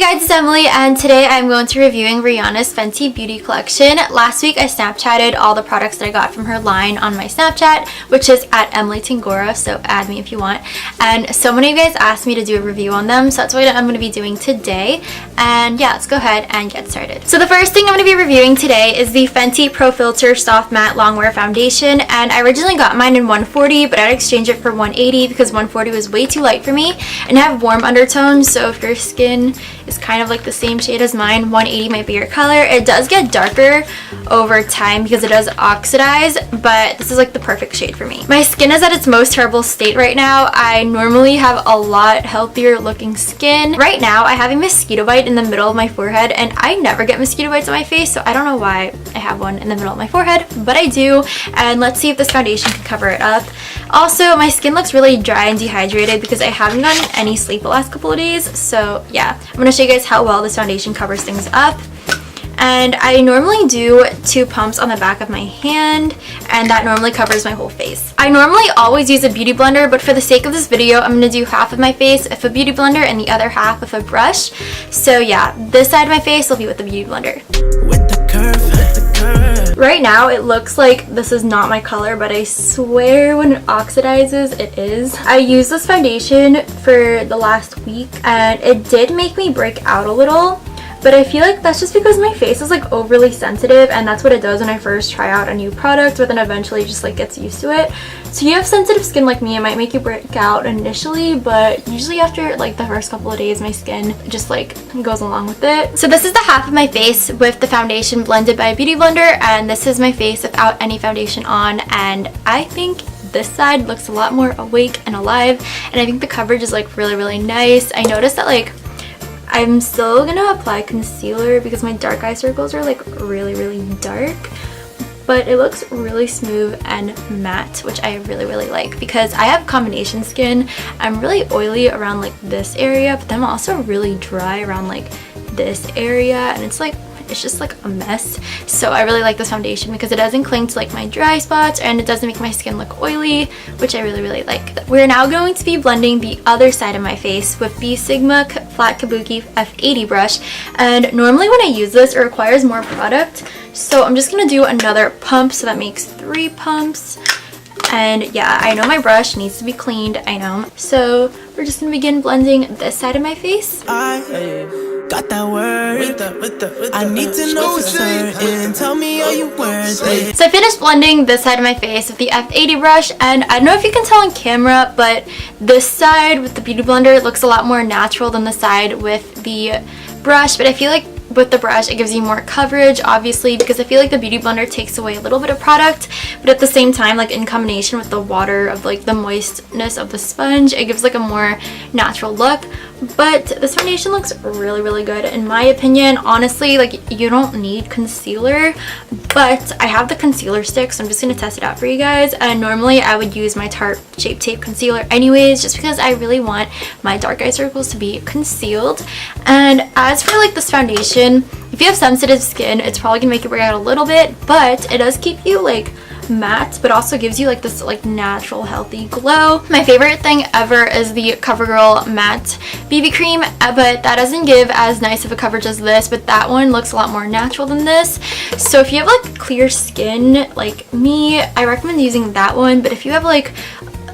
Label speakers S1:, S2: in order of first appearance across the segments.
S1: Hey guys, it's Emily, and today I'm going to be reviewing Rihanna's Fenty Beauty Collection. Last week I Snapchatted all the products that I got from her line on my Snapchat, which is at emilyxamanda, so add me if you want. And so many of you guys asked me to do a review on them, so that's what I'm going to be doing today. And yeah, let's go ahead and get started. So the first thing I'm going to be reviewing today is the Fenty Pro Filter Soft Matte Longwear Foundation, and I originally got mine in 140, but I'd exchange it for 180 because 140 was way too light for me, and I have warm undertones, so if your skin is kind of like the same shade as mine, 180 might be your color. It does get darker over time because it does oxidize, but this is like the perfect shade for me. My skin is at its most terrible state right now. I normally have a lot healthier looking skin. Right now I have a mosquito bite in the middle of my forehead, and I never get mosquito bites on my face, so I don't know why I have one in the middle of my forehead, but I do. And let's see if this foundation can cover it up. Also, my skin looks really dry and dehydrated because I haven't gotten any sleep the last couple of days, so yeah, I'm going to show you guys how well this foundation covers things up. And I normally do 2 pumps on the back of my hand, and that normally covers my whole face. I normally always use a beauty blender, but for the sake of this video, I'm going to do half of my face with a beauty blender and the other half with a brush. So yeah, this side of my face will be with the beauty blender. With the curve. Right now it looks like this is not my color, but I swear when it oxidizes it is. I used this foundation for the last week and it did make me break out a little, but I feel like that's just because my face is like overly sensitive, and that's what it does when I first try out a new product, but then eventually just like gets used to it. So you have sensitive skin like me, it might make you break out initially, but usually after like the first couple of days my skin just like goes along with it. So this is the half of my face with the foundation blended by a beauty blender, and this is my face without any foundation on, and I think this side looks a lot more awake and alive, and I think the coverage is like really nice. I noticed that like I'm still gonna apply concealer because my dark eye circles are like really dark, but it looks really smooth and matte, which I really like because I have combination skin. I'm really oily around like this area, but then I'm also really dry around like this area, and it's just like a mess. So I really like this foundation because it doesn't cling to like my dry spots, and it doesn't make my skin look oily, which I really like. We're now going to be blending the other side of my face with the Sigma Flat Kabuki F80 brush, and normally when I use this it requires more product, so I'm just gonna do another pump, so that makes 3 pumps. And yeah, I know my brush needs to be cleaned, I know. So we're just gonna begin blending this side of my face. Got that word. I need to know for certain. Tell me are you worth it. So I finished blending this side of my face with the F80 brush, and I don't know if you can tell on camera, but this side with the beauty blender looks a lot more natural than the side with the brush, but I feel like with the brush it gives you more coverage, obviously, because I feel like the beauty blender takes away a little bit of product, but at the same time, like in combination with the water of like the moistness of the sponge, it gives like a more natural look. But this foundation looks really good in my opinion. Honestly, like you don't need concealer, but I have the concealer stick, so I'm just gonna test it out for you guys. And normally I would use my Tarte Shape Tape concealer anyways, just because I really want my dark eye circles to be concealed. And as for like this foundation, if you have sensitive skin, it's probably gonna make it break out a little bit, but it does keep you like matte, but also gives you like this like natural healthy glow. My favorite thing ever is the CoverGirl matte BB cream, but that doesn't give as nice of a coverage as this, but that one looks a lot more natural than this. So if you have like clear skin like me, I recommend using that one, but if you have like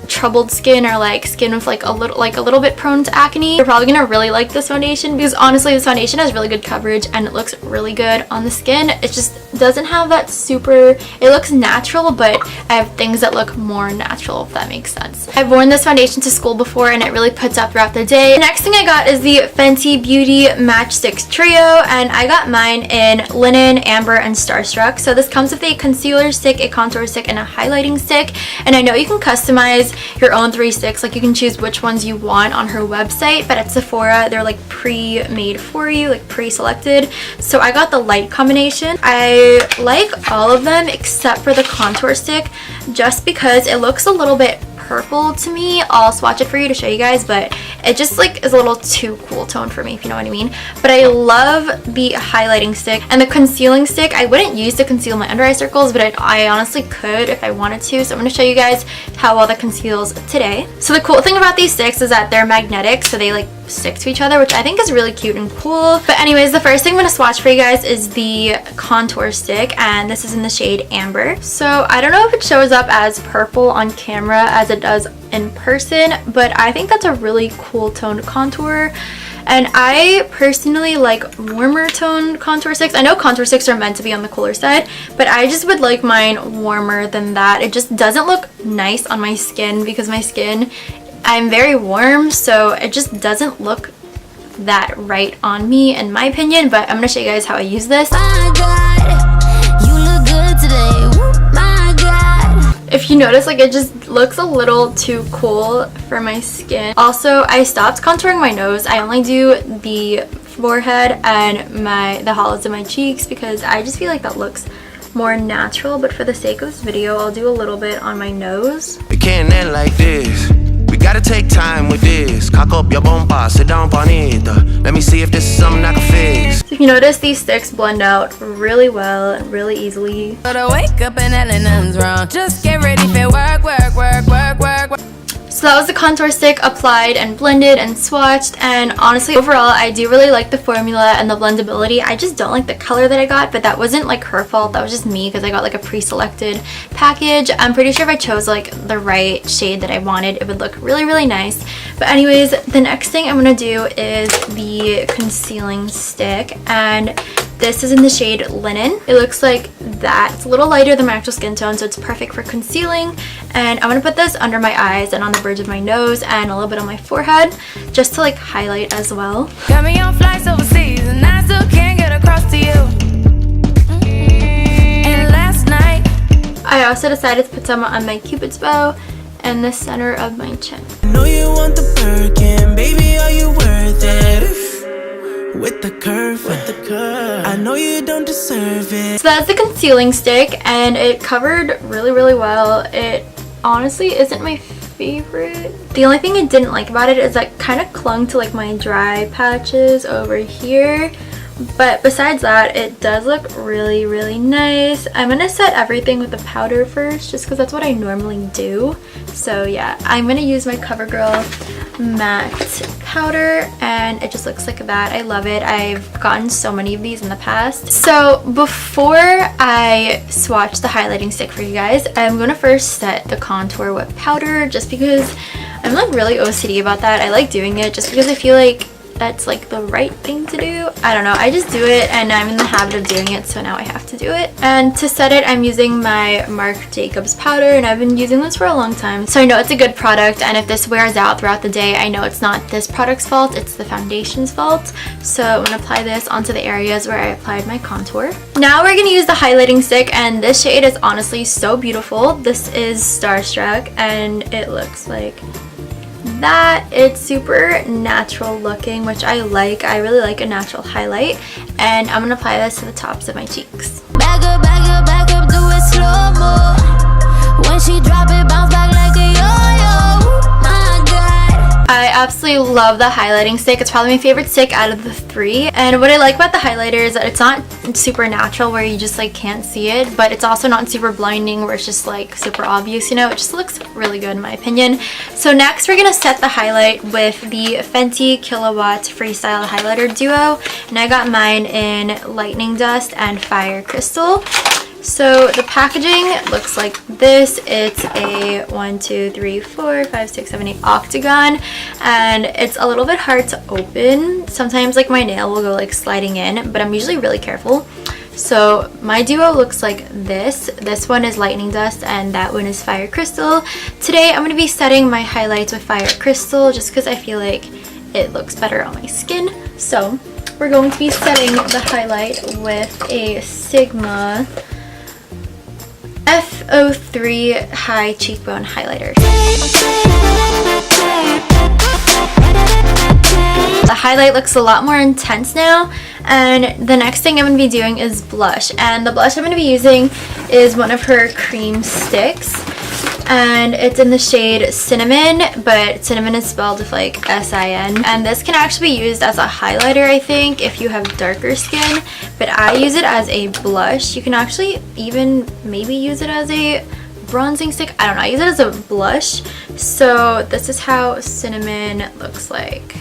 S1: troubled skin or like skin with like a little bit prone to acne, you're probably gonna really like this foundation, because honestly this foundation has really good coverage and it looks really good on the skin. It just doesn't have that super, it looks natural, but I have things that look more natural, if that makes sense. I've worn this foundation to school before and it really puts up throughout the day. The next thing I got is the Fenty Beauty Matchsticks Trio, and I got mine in Linen, Amber, and Starstruck. So this comes with a concealer stick, a contour stick, and a highlighting stick, and I know you can customize your own 3 sticks, like you can choose which ones you want on her website, but at Sephora they're like pre-made for you, like pre-selected. So I got the light combination. I like all of them except for the contour stick, just because it looks a little bit purple to me. I'll swatch it for you to show you guys, but it just like is a little too cool tone for me, if you know what I mean. But I love the highlighting stick and the concealing stick. I wouldn't use to conceal my under eye circles, but I honestly could if I wanted to, so I'm going to show you guys how well that conceals today. So the cool thing about these sticks is that they're magnetic, so they like stick to each other, which I think is really cute and cool. But anyways, the first thing I'm going to swatch for you guys is the contour stick, and this is in the shade Amber. So I don't know if it shows up as purple on camera as it does in person, but I think that's a really cool toned contour. And I personally like warmer toned contour sticks. I know contour sticks are meant to be on the cooler side, but I just would like mine warmer than that. It just doesn't look nice on my skin because my skin, I'm very warm, so it just doesn't look that right on me in my opinion. But I'm going to show you guys how I use this. My God, you look good today. My God. If you notice, like, it just looks a little too cool for my skin. Also, I stopped contouring my nose. I only do the forehead and the hollows of my cheeks because I just feel like that looks more natural. But for the sake of this video, I'll do a little bit on my nose.
S2: It can't end like this. We gotta take time with this. Cock up your bomba, sit down bonita. Let me see if this is something I can fix.
S1: So if you notice, these sticks blend out really well and really easily.
S3: Gotta wake up and nothing's wrong. Just get ready for work, work, work, work, work, work.
S1: So that was the contour stick applied and blended and swatched, and honestly overall I do really like the formula and the blendability. I just don't like the color that I got, but that wasn't like her fault, that was just me because I got like a pre-selected package. I'm pretty sure if I chose like the right shade that I wanted, it would look really, really nice. But anyways, the next thing I'm gonna do is the concealing stick, and this is in the shade Linen. It looks like that. It's a little lighter than my actual skin tone, so it's perfect for concealing. And I'm gonna put this under my eyes and on the bridge of my nose and a little bit on my forehead, just to like highlight as well.
S3: Got me on flights overseas and I still can't get across to you. And last night
S1: I also decided to put some on my Cupid's bow and the center of my chin.
S4: I know you want the Birkin, baby, are you worth it? With the curve, I know you don't deserve it.
S1: So that's the concealing stick, and it covered really, really well. It honestly isn't my favorite. The only thing I didn't like about it is that kind of clung to like my dry patches over here. But besides that, it does look really, really nice. I'm gonna set everything with the powder first, just because that's what I normally do. So yeah, I'm gonna use my CoverGirl matte powder, and it just looks like that. I love it. I've gotten so many of these in the past. So before I swatch the highlighting stick for you guys, I'm gonna first set the contour with powder, just because I'm like really OCD about that. I like doing it just because I feel like that's like the right thing to do. I don't know, I just do it and I'm in the habit of doing it, so now I have to do it. And to set it, I'm using my Marc Jacobs powder, and I've been using this for a long time, so I know it's a good product. And if this wears out throughout the day, I know it's not this product's fault, it's the foundation's fault. So I'm gonna apply this onto the areas where I applied my contour. Now we're gonna use the highlighting stick, and this shade is honestly so beautiful. This is Starstruck, and it looks like that. It's super natural looking, which I like. I really like a natural highlight, and I'm gonna apply this to the tops of my cheeks.
S3: back up, do it slow-mo. When she drop it, bounce back like a yo-yo. My God.
S1: I absolutely love the highlighting stick. It's probably my favorite stick out of the three. And what I like about the highlighter is that it's not super natural where you just like can't see it, but it's also not super blinding where it's just like super obvious, you know. It just looks really good in my opinion. So next we're gonna set the highlight with the Fenty Kilowatt Freestyle highlighter duo, and I got mine in Lightning Dust and Fire Crystal. So the packaging looks like this. It's a 1, 2, 3, 4, 5, 6, 7, 8 octagon, and it's a little bit hard to open. Sometimes like my nail will go like sliding in, but I'm usually really careful. So my duo looks like this. This one is Lightning Dust and that one is Fire Crystal. Today I'm going to be setting my highlights with Fire Crystal just because I feel like it looks better on my skin. So we're going to be setting the highlight with a Sigma F03 High Cheekbone Highlighter. The highlight looks a lot more intense now, and the next thing I'm going to be doing is blush. And the blush I'm going to be using is one of her cream sticks, and it's in the shade Cinnamon, but cinnamon is spelled with like S-I-N. And this can actually be used as a highlighter, I think, if you have darker skin, but I use it as a blush. You can actually even maybe use it as a bronzing stick. I don't know, I use it as a blush. So this is how Cinnamon looks like.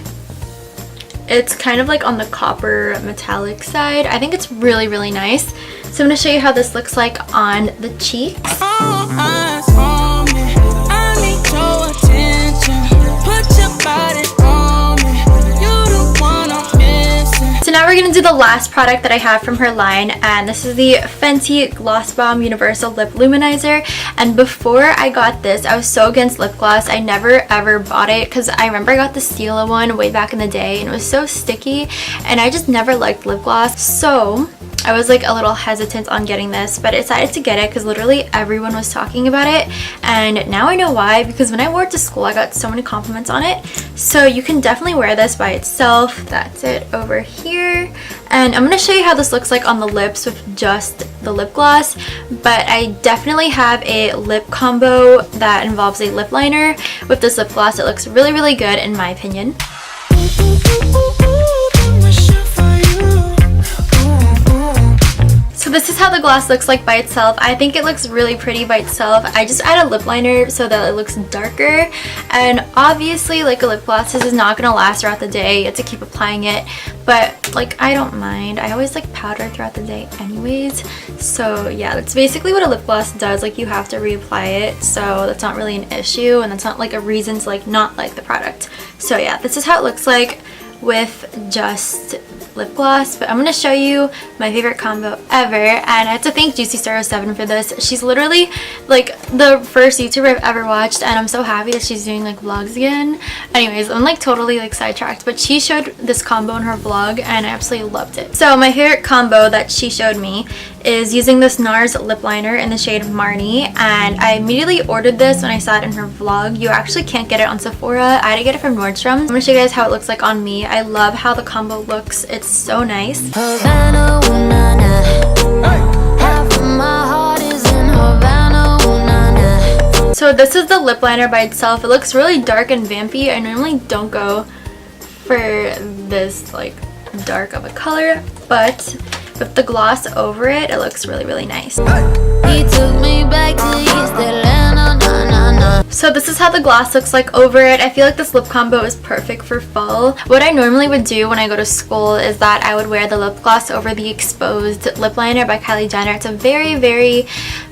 S1: It's kind of like on the copper metallic side. I think it's really, really nice. So I'm going to show you how this looks like on the cheeks.
S4: All eyes on me. I need your attention. Put your body on me. You the one I'm missing.
S1: So now we're going to do the last product that I have from her line, and this is the Fenty Gloss Balm Universal Lip Luminizer. And before I got this, I was so against lip gloss. I never ever bought it because I remember I got the Stila one way back in the day and it was so sticky, and I just never liked lip gloss. So I was like a little hesitant on getting this, but I decided to get it because literally everyone was talking about it, and now I know why, because when I wore it to school I got so many compliments on it. So you can definitely wear this by itself. That's it over here, and I'm going to show you how this looks like on the lips with just the lip gloss, but I definitely have a lip combo that involves a lip liner with this lip gloss. It looks really, really good in my opinion. So this is how the gloss looks like by itself. I think it looks really pretty by itself. I just add a lip liner so that it looks darker, and obviously like a lip gloss, this is not going to last throughout the day. You have to keep applying it, but like I don't mind. I always like powder throughout the day anyways. So yeah, that's basically what a lip gloss does. Like you have to reapply it, so that's not really an issue, and that's not like a reason to like not like the product. So yeah, this is how it looks like with just lip gloss. But I'm going to show you my favorite combo ever, and I have to thank Juicy07 for this. She's literally like the first YouTuber I've ever watched, and I'm so happy that she's doing like vlogs again. Anyways, I'm like totally like sidetracked, but she showed this combo in her vlog and I absolutely loved it. So my favorite combo that she showed me is using this NARS lip liner in the shade Marnie, and I immediately ordered this when I saw it in her vlog. You actually can't get it on Sephora. I had to get it from Nordstrom's. I'm going to show you guys how it looks like on me. I love how the combo looks. It's so nice.
S3: Havana, ooh, na, na. Half of my heart is in Havana, ooh, na, na.
S1: So this is the lip liner by itself. It looks really dark and vampy. I normally don't go for this like dark of a color, but with the gloss over it, it looks really, really nice.
S3: He took me back to East Atlanta, na, na, na.
S1: So this is how the gloss looks like over it. I feel like this lip combo is perfect for fall. What I normally would do when I go to school is that I would wear the lip gloss over the Exposed lip liner by Kylie Jenner. It's a very, very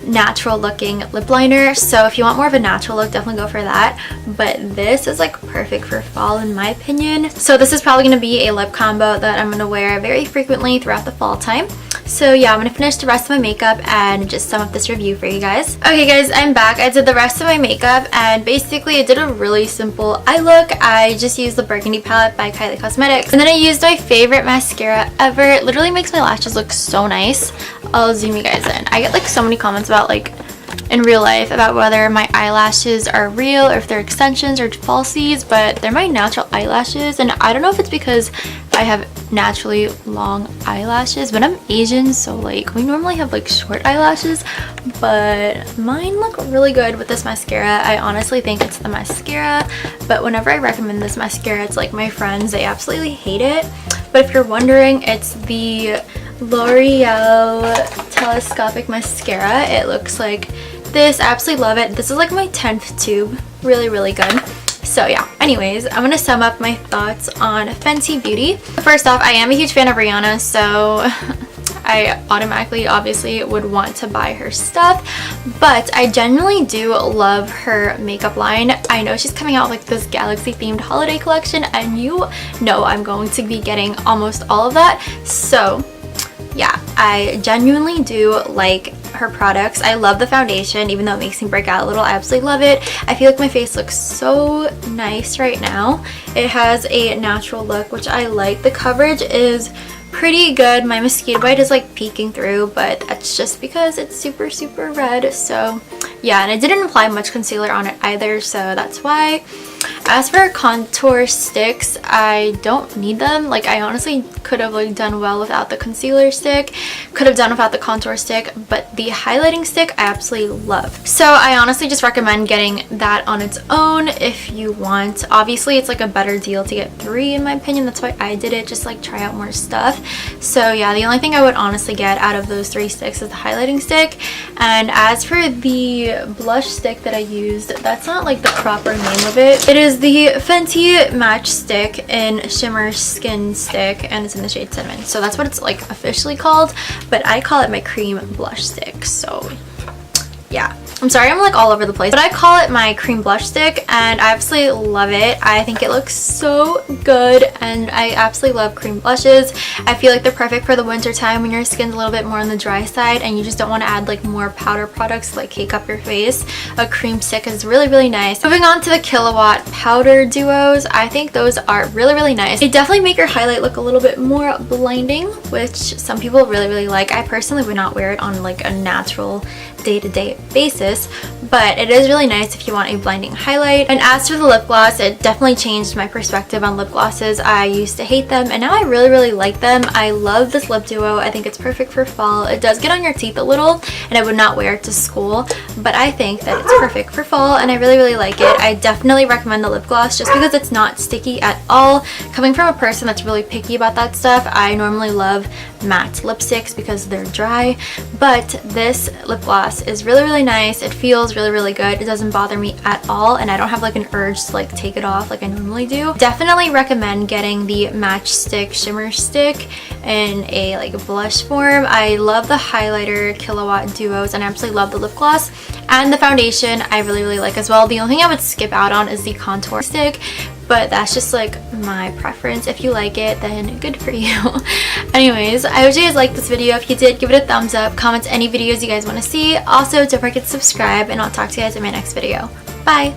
S1: natural looking lip liner, so if you want more of a natural look, definitely go for that. But this is like perfect for fall in my opinion. So this is probably going to be a lip combo that I'm going to wear very frequently throughout the fall time. So yeah, I'm going to finish the rest of my makeup and just sum up this review for you guys. Okay guys, I'm back. I did the rest of my makeup, and basically I did a really simple eye look. I just used the Burgundy palette by Kylie Cosmetics, and then I used my favorite mascara ever. It literally makes my lashes look so nice. I'll zoom you guys in. I get like so many comments about like in real life about whether my eyelashes are real or if they're extensions or falsies, but they're my natural eyelashes, and I don't know if it's because I have naturally long eyelashes, but I'm Asian, so like we normally have like short eyelashes, but mine look really good with this mascara. I honestly think it's the mascara, but whenever I recommend this mascara, it's like my friends, they absolutely hate it. But if you're wondering, it's the L'Oreal Telescopic Mascara. It looks like this. I absolutely love it. This is like my 10th tube. Really, really good. So yeah, anyways, I'm gonna sum up my thoughts on Fenty Beauty. First off, I am a huge fan of Rihanna, so I automatically obviously would want to buy her stuff, but I genuinely do love her makeup line. I know she's coming out with like this galaxy themed holiday collection, and you know I'm going to be getting almost all of that. So yeah, I genuinely do like her products. I love the foundation, even though it makes me break out a little. I absolutely love it. I feel like my face looks so nice right now. It has a natural look, which I like. The coverage is pretty good. My mosquito bite is like peeking through, but that's just because it's super, super red. So yeah, and I didn't apply much concealer on it either, so that's why. As for contour sticks, I don't need them. Like I honestly could have like done well without the concealer stick, could have done without the contour stick, but the highlighting stick I absolutely love. So I honestly just recommend getting that on its own if you want. Obviously it's like a better deal to get 3 in my opinion. That's why I did it, just like try out more stuff. So yeah, the only thing I would honestly get out of those 3 sticks is the highlighting stick. And as for the blush stick that I used, that's not like the proper name of it. It is is the Fenty Match Stick in Shimmer Skin Stick, and it's in the shade Cinnamon. So that's what it's like officially called, but I call it my cream blush stick. So yeah, I'm sorry I'm like all over the place, but I call it my cream blush stick, and I absolutely love it. I think it looks so good, and I absolutely love cream blushes. I feel like they're perfect for the winter time when your skin's a little bit more on the dry side and you just don't want to add like more powder products to like cake up your face. A cream stick is really, really nice. Moving on to the Kilowatt powder duos, I think those are really, really nice. They definitely make your highlight look a little bit more blinding, which some people really, really like. I personally would not wear it on like a natural day-to-day basis, but it is really nice if you want a blinding highlight. And as for the lip gloss, it definitely changed my perspective on lip glosses. I used to hate them, and now I really, really like them. I love this lip duo. I think it's perfect for fall. It does get on your teeth a little, and I would not wear it to school, but I think that it's perfect for fall, and I really, really like it. I definitely recommend the lip gloss just because it's not sticky at all. Coming from a person that's really picky about that stuff, I normally love matte lipsticks because they're dry, but this lip gloss is really, really nice. It feels really, really good. It doesn't bother me at all, and I don't have like an urge to like take it off like I normally do. Definitely recommend getting the Match Stick Shimmer Stick in a like blush form. I love the highlighter Kilowatt duos, and I absolutely love the lip gloss, and the foundation I really, really like as well. The only thing I would skip out on is the contour stick, but that's just like my preference. If you like it, then good for you. Anyways, I hope you guys liked this video. If you did, give it a thumbs up, comment any videos you guys want to see. Also, don't forget to subscribe, and I'll talk to you guys in my next video. Bye!